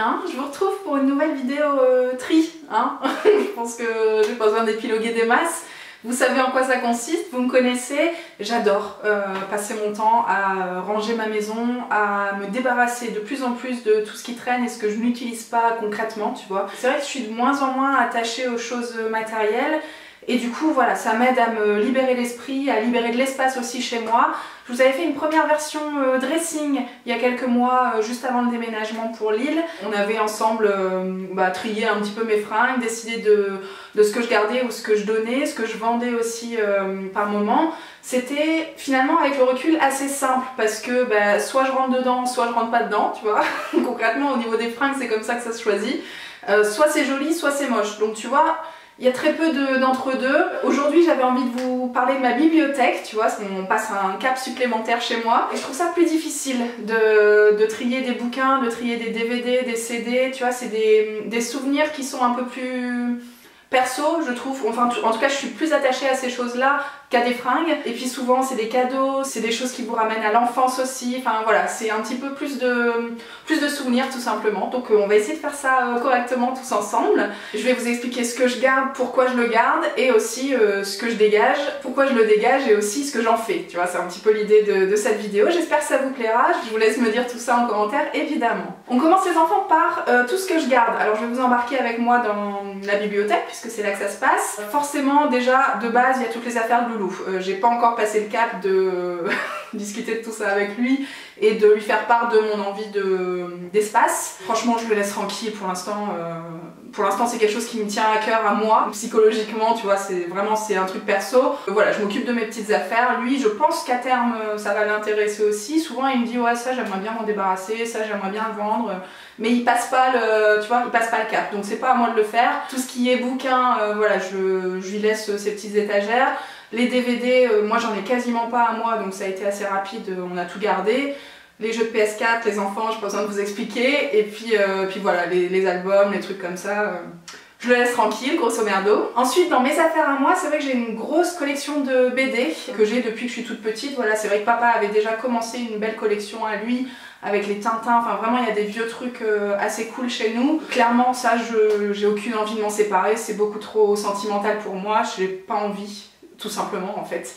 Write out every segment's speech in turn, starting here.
bien? Je vous retrouve pour une nouvelle vidéo tri, hein. Je pense que j'ai pas besoin d'épiloguer des masses. Vous savez en quoi ça consiste, vous me connaissez, j'adore passer mon temps à ranger ma maison, à me débarrasser de plus en plus de tout ce qui traîne et ce que je n'utilise pas concrètement, tu vois. C'est vrai que je suis de moins en moins attachée aux choses matérielles et du coup voilà, ça m'aide à me libérer l'esprit, à libérer de l'espace aussi chez moi. Je vous avais fait une première version dressing il y a quelques mois, juste avant le déménagement pour Lille. On avait ensemble trié un petit peu mes fringues, décidé de ce que je gardais ou ce que je donnais, ce que je vendais aussi par moment. C'était finalement avec le recul assez simple parce que soit je rentre dedans, soit je rentre pas dedans, tu vois. Concrètement au niveau des fringues c'est comme ça que ça se choisit. Soit c'est joli, soit c'est moche. Donc tu vois, il y a très peu d'entre-deux. Aujourd'hui, j'avais envie de vous parler de ma bibliothèque, tu vois, on passe un cap supplémentaire chez moi. Et je trouve ça plus difficile de trier des bouquins, de trier des DVD, des CD, tu vois, c'est des souvenirs qui sont un peu plus perso, je trouve. Enfin, en tout cas, je suis plus attachée à ces choses-là qu'à des fringues. Et puis souvent, c'est des cadeaux, c'est des choses qui vous ramènent à l'enfance aussi. Enfin voilà, c'est un petit peu plus de souvenirs tout simplement. Donc on va essayer de faire ça correctement tous ensemble. Je vais vous expliquer ce que je garde, pourquoi je le garde et aussi ce que je dégage, pourquoi je le dégage et aussi ce que j'en fais. Tu vois, c'est un petit peu l'idée de cette vidéo. J'espère que ça vous plaira. Je vous laisse me dire tout ça en commentaire évidemment. On commence les enfants par tout ce que je garde. Alors je vais vous embarquer avec moi dans la bibliothèque puisque c'est là que ça se passe. Forcément déjà de base il y a toutes les affaires de Loulou. J'ai pas encore passé le cap de discuter de tout ça avec lui et de lui faire part de mon envie d'espace. Franchement je le laisse tranquille pour l'instant. Pour l'instant c'est quelque chose qui me tient à cœur à moi, psychologiquement tu vois, c'est un truc perso. Voilà, je m'occupe de mes petites affaires. Lui je pense qu'à terme ça va l'intéresser aussi. Souvent il me dit ouais ça j'aimerais bien m'en débarrasser, ça j'aimerais bien le vendre. Mais il passe pas il passe pas le cap, donc c'est pas à moi de le faire. Tout ce qui est bouquin, voilà, je lui laisse ses petites étagères. Les DVD, moi j'en ai quasiment pas à moi, donc ça a été assez rapide, on a tout gardé. Les jeux de PS4, les enfants, j'ai pas besoin de vous expliquer. Et puis voilà, les albums, les trucs comme ça, je le laisse tranquille, grosso merdo. Ensuite, dans mes affaires à moi, c'est vrai que j'ai une grosse collection de BD que j'ai depuis que je suis toute petite. Voilà, c'est vrai que papa avait déjà commencé une belle collection à lui, avec les Tintins, enfin vraiment il y a des vieux trucs assez cool chez nous. Clairement ça j'ai aucune envie de m'en séparer, c'est beaucoup trop sentimental pour moi, j'ai pas envie, tout simplement en fait.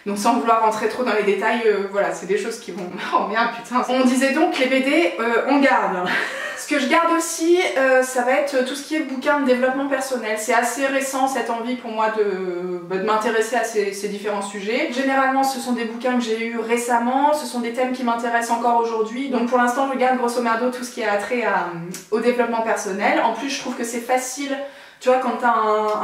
Donc sans vouloir rentrer trop dans les détails, voilà, c'est des choses qui vont... Oh merde putain. On disait donc les BD, on garde. Ce que je garde aussi, ça va être tout ce qui est bouquin de développement personnel. C'est assez récent cette envie pour moi de m'intéresser à ces différents sujets. Généralement ce sont des bouquins que j'ai eus récemment, ce sont des thèmes qui m'intéressent encore aujourd'hui. Donc pour l'instant je garde grosso merdo tout ce qui a trait au développement personnel. En plus je trouve que c'est facile, tu vois, quand t'as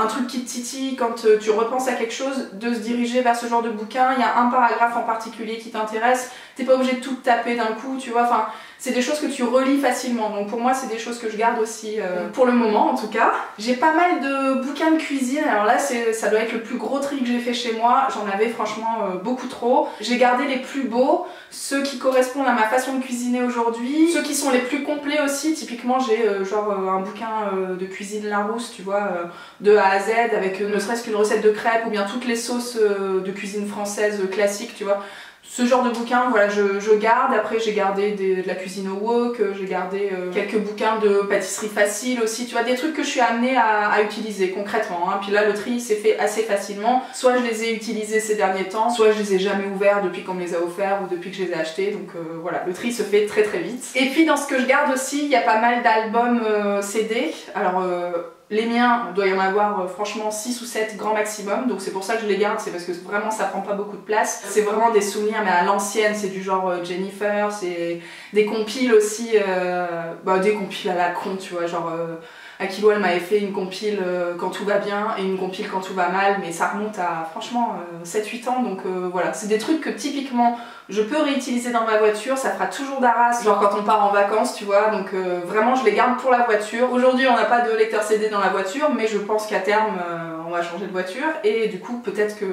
un truc qui te titille, quand tu repenses à quelque chose, de se diriger vers ce genre de bouquin. Il y a un paragraphe en particulier qui t'intéresse, t'es pas obligé de tout taper d'un coup, tu vois, enfin c'est des choses que tu relis facilement, donc pour moi c'est des choses que je garde aussi pour le moment en tout cas. J'ai pas mal de bouquins de cuisine, alors là ça doit être le plus gros tri que j'ai fait chez moi, j'en avais franchement beaucoup trop. J'ai gardé les plus beaux, ceux qui correspondent à ma façon de cuisiner aujourd'hui, ceux qui sont les plus complets aussi. Typiquement j'ai un bouquin de cuisine Larousse, tu vois, de A à Z avec ne serait-ce qu'une recette de crêpes ou bien toutes les sauces de cuisine française classique, tu vois. Ce genre de bouquin, voilà, je garde. Après j'ai gardé de la cuisine au wok, j'ai gardé quelques bouquins de pâtisserie facile aussi, tu vois, des trucs que je suis amenée à utiliser concrètement, hein. Puis là le tri s'est fait assez facilement, soit je les ai utilisés ces derniers temps, soit je les ai jamais ouverts depuis qu'on me les a offerts ou depuis que je les ai achetés, donc voilà, le tri se fait très très vite. Et puis dans ce que je garde aussi, il y a pas mal d'albums CD, alors les miens, il doit y en avoir franchement 6 ou 7 grand maximum, donc c'est pour ça que je les garde, c'est parce que vraiment ça prend pas beaucoup de place. C'est vraiment des souvenirs mais à l'ancienne, c'est du genre Jennifer, c'est des compiles aussi, des compiles à la con, tu vois, genre Akilo elle m'avait fait une compile quand tout va bien et une compile quand tout va mal, mais ça remonte à franchement 7-8 ans, donc voilà, c'est des trucs que typiquement je peux réutiliser dans ma voiture, ça fera toujours d'arras, genre quand on part en vacances, tu vois, donc vraiment je les garde pour la voiture. Aujourd'hui on n'a pas de lecteur CD dans la voiture, mais je pense qu'à terme on va changer de voiture et du coup peut-être que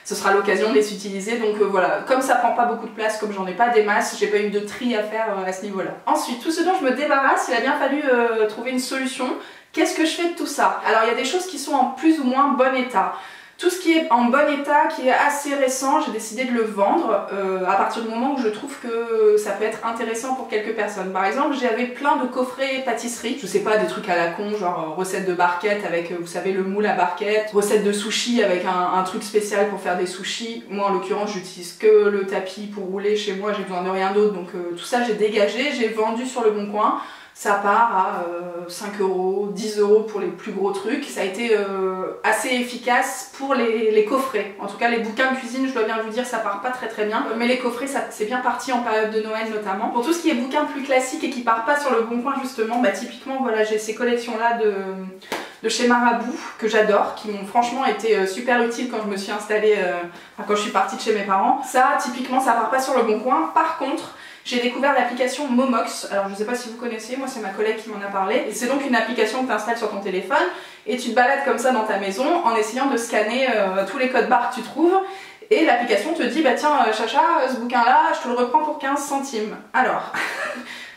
ce sera l'occasion de les utiliser, donc voilà, comme ça prend pas beaucoup de place, comme j'en ai pas des masses, j'ai pas eu de tri à faire à ce niveau là. Ensuite, tout ce dont je me débarrasse, il a bien fallu trouver une solution. Qu'est-ce que je fais de tout ça? Alors il y a des choses qui sont en plus ou moins bon état. Tout ce qui est en bon état, qui est assez récent, j'ai décidé de le vendre à partir du moment où je trouve que ça peut être intéressant pour quelques personnes. Par exemple, j'avais plein de coffrets pâtisserie, je sais pas, des trucs à la con, genre recettes de barquettes avec, vous savez, le moule à barquettes, recettes de sushi avec un truc spécial pour faire des sushis. Moi en l'occurrence, j'utilise que le tapis pour rouler chez moi, j'ai besoin de rien d'autre, donc tout ça j'ai dégagé, j'ai vendu sur le bon coin. Ça part à 5 €, 10 € pour les plus gros trucs. Ça a été assez efficace pour les coffrets. En tout cas, les bouquins de cuisine, je dois bien vous dire, ça part pas très bien. Mais les coffrets, c'est bien parti en période de Noël notamment. Pour tout ce qui est bouquins plus classiques et qui part pas sur le bon coin justement, bah typiquement, voilà, j'ai ces collections-là de chez Marabout que j'adore, qui m'ont franchement été super utiles quand je me suis installée, quand je suis partie de chez mes parents. Ça, typiquement, ça part pas sur le bon coin. Par contre, j'ai découvert l'application Momox. Alors je sais pas si vous connaissez, moi c'est ma collègue qui m'en a parlé. Et c'est donc une application que tu installes sur ton téléphone et tu te balades comme ça dans ta maison en essayant de scanner tous les codes barres que tu trouves. Et l'application te dit, bah tiens Chacha, ce bouquin là, je te le reprends pour 15 centimes. Alors,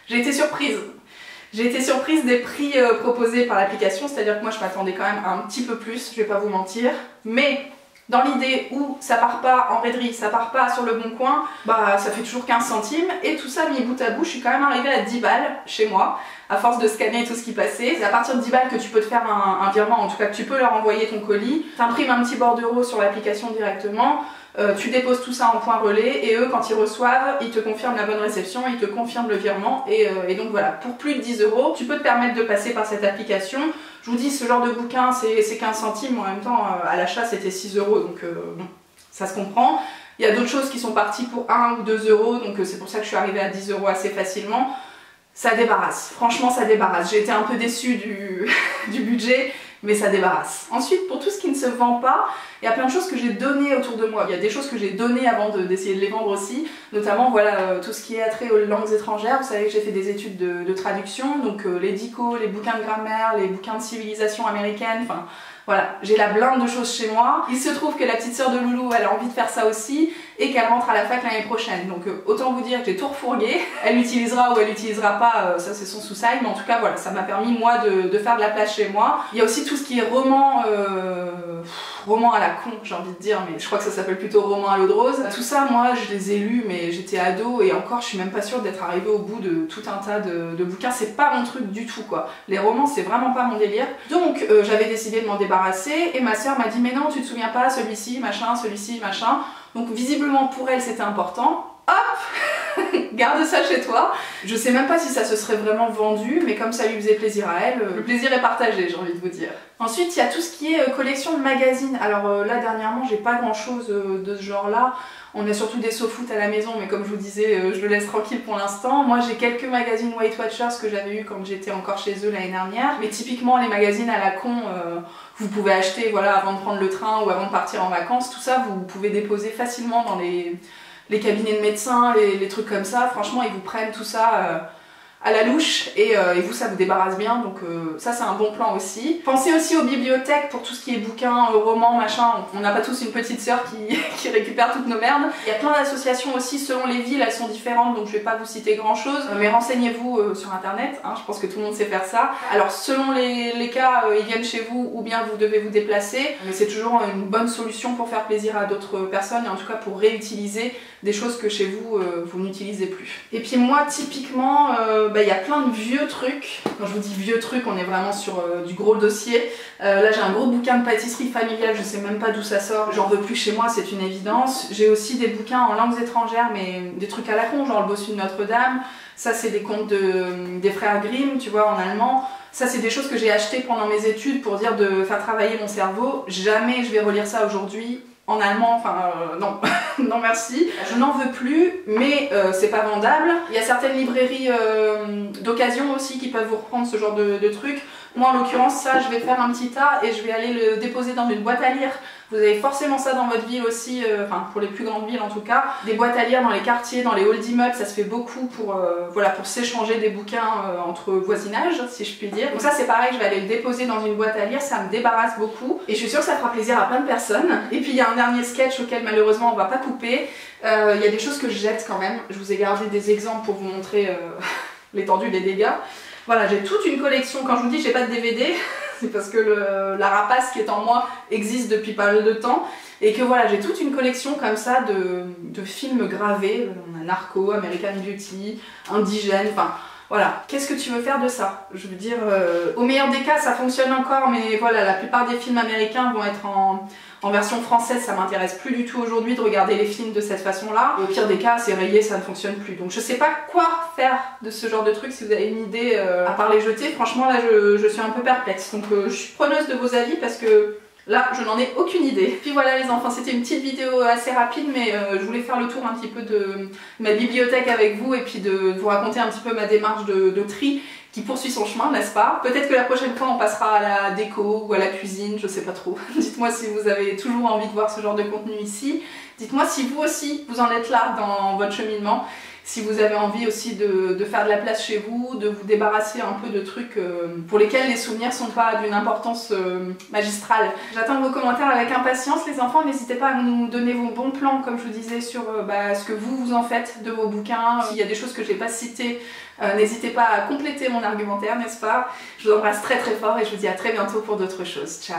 j'ai été surprise. J'ai été surprise des prix proposés par l'application, c'est-à-dire que moi je m'attendais quand même à un petit peu plus, je vais pas vous mentir. Mais dans l'idée où ça part pas en raiderie, ça part pas sur le bon coin, bah ça fait toujours 15 centimes. Et tout ça mis bout à bout, je suis quand même arrivée à 10 balles chez moi, à force de scanner tout ce qui passait. C'est à partir de 10 balles que tu peux te faire un virement, en tout cas que tu peux leur envoyer ton colis. T'imprimes un petit bordereau sur l'application directement, tu déposes tout ça en point relais et eux quand ils reçoivent, ils te confirment la bonne réception, ils te confirment le virement et donc voilà, pour plus de 10 €, tu peux te permettre de passer par cette application. Je vous dis, ce genre de bouquin c'est 15 centimes, en même temps à l'achat c'était 6 €, donc bon, ça se comprend. Il y a d'autres choses qui sont parties pour 1 ou 2 €, donc c'est pour ça que je suis arrivée à 10 € assez facilement. Ça débarrasse, franchement ça débarrasse. J'ai été un peu déçue du budget, mais ça débarrasse. Ensuite, pour tout ce qui ne se vend pas, il y a plein de choses que j'ai données autour de moi. Il y a des choses que j'ai données avant d'essayer de les vendre aussi, notamment voilà, tout ce qui est attrait aux langues étrangères. Vous savez que j'ai fait des études de traduction, donc les dicos, les bouquins de grammaire, les bouquins de civilisation américaine, enfin voilà, j'ai la blinde de choses chez moi. Il se trouve que la petite sœur de Loulou, elle a envie de faire ça aussi et qu'elle rentre à la fac l'année prochaine. Donc autant vous dire que j'ai tout refourgué. Elle l'utilisera ou elle l'utilisera pas, ça c'est son sous-side, mais en tout cas voilà, ça m'a permis moi de faire de la place chez moi. Il y a aussi tout ce qui est roman à la con, j'ai envie de dire, mais je crois que ça s'appelle plutôt roman à l'eau de rose. Tout ça, moi je les ai lus, mais j'étais ado et encore je suis même pas sûre d'être arrivée au bout de tout un tas de bouquins. C'est pas mon truc du tout quoi. Les romans c'est vraiment pas mon délire. Donc j'avais décidé de m'en débarrasser et ma soeur m'a dit mais non tu te souviens pas, celui-ci machin, celui-ci machin. Donc visiblement pour elle c'était important. Hop, garde ça chez toi. Je sais même pas si ça se serait vraiment vendu, mais comme ça lui faisait plaisir à elle, le plaisir est partagé, j'ai envie de vous dire. Ensuite, il y a tout ce qui est collection de magazines. Alors là, dernièrement, j'ai pas grand chose de ce genre-là. On a surtout des SoFoot à la maison, mais comme je vous disais, je le laisse tranquille pour l'instant. Moi, j'ai quelques magazines Weight Watchers que j'avais eu quand j'étais encore chez eux l'année dernière. Mais typiquement, les magazines à la con, vous pouvez acheter voilà, avant de prendre le train ou avant de partir en vacances. Tout ça, vous pouvez déposer facilement dans les cabinets de médecins, les trucs comme ça. Franchement, ils vous prennent tout ça à la louche et vous ça vous débarrasse bien, donc ça c'est un bon plan aussi. Pensez aussi aux bibliothèques pour tout ce qui est bouquins, romans, machin. On n'a pas tous une petite sœur qui récupère toutes nos merdes. Il y a plein d'associations aussi, selon les villes elles sont différentes, donc je vais pas vous citer grand chose, mais renseignez-vous sur internet, hein, je pense que tout le monde sait faire ça. Alors selon les cas, ils viennent chez vous ou bien vous devez vous déplacer, mais c'est toujours une bonne solution pour faire plaisir à d'autres personnes et en tout cas pour réutiliser des choses que chez vous, vous n'utilisez plus. Et puis moi typiquement, il y a plein de vieux trucs. Quand je vous dis vieux trucs, on est vraiment sur du gros dossier. Là j'ai un gros bouquin de pâtisserie familiale, je sais même pas d'où ça sort, j'en veux plus chez moi, c'est une évidence. J'ai aussi des bouquins en langues étrangères, mais des trucs à la con, genre le bossu de Notre-Dame. Ça c'est des contes des frères Grimm, tu vois, en allemand. Ça c'est des choses que j'ai achetées pendant mes études pour dire de faire travailler mon cerveau. Jamais je vais relire ça aujourd'hui. En allemand, enfin non, non merci. Je n'en veux plus, mais c'est pas vendable. Il y a certaines librairies d'occasion aussi qui peuvent vous reprendre ce genre de trucs. Moi en l'occurrence ça je vais faire un petit tas et je vais aller le déposer dans une boîte à lire. Vous avez forcément ça dans votre ville aussi, enfin pour les plus grandes villes en tout cas. Des boîtes à lire dans les quartiers, dans les halls d'immeubles, ça se fait beaucoup pour, voilà, pour s'échanger des bouquins entre voisinage, si je puis dire. Donc ça c'est pareil, je vais aller le déposer dans une boîte à lire, ça me débarrasse beaucoup. Et je suis sûre que ça fera plaisir à plein de personnes. Et puis il y a un dernier sketch auquel malheureusement on va pas couper. Il y a des choses que je jette quand même. Je vous ai gardé des exemples pour vous montrer l'étendue des dégâts. Voilà, j'ai toute une collection. Quand je vous dis j'ai pas de DVD, c'est parce que la rapace qui est en moi existe depuis pas mal de temps. Et que voilà, j'ai toute une collection comme ça de films gravés. On a Narco, American Beauty, Indigène, enfin voilà. Qu'est-ce que tu veux faire de ça? Je veux dire, au meilleur des cas ça fonctionne encore, mais voilà, la plupart des films américains vont être en version française, ça m'intéresse plus du tout aujourd'hui de regarder les films de cette façon-là. Au pire des cas, c'est rayé, ça ne fonctionne plus. Donc je sais pas quoi faire de ce genre de truc, si vous avez une idée, à part les jeter. Franchement là, je suis un peu perplexe. Donc je suis preneuse de vos avis parce que là, je n'en ai aucune idée. Puis voilà les enfants, c'était une petite vidéo assez rapide, mais je voulais faire le tour un petit peu de ma bibliothèque avec vous et puis de vous raconter un petit peu ma démarche de tri qui poursuit son chemin, n'est-ce pas? Peut-être que la prochaine fois on passera à la déco ou à la cuisine, je sais pas trop. Dites-moi si vous avez toujours envie de voir ce genre de contenu ici. Dites-moi si vous aussi, vous en êtes là dans votre cheminement. Si vous avez envie aussi de faire de la place chez vous, de vous débarrasser un peu de trucs pour lesquels les souvenirs sont pas d'une importance magistrale. J'attends vos commentaires avec impatience les enfants, n'hésitez pas à nous donner vos bons plans comme je vous disais sur ce que vous en faites de vos bouquins. S'il y a des choses que j'ai pas citées, n'hésitez pas à compléter mon argumentaire, n'est-ce pas? Je vous embrasse très très fort et je vous dis à très bientôt pour d'autres choses. Ciao!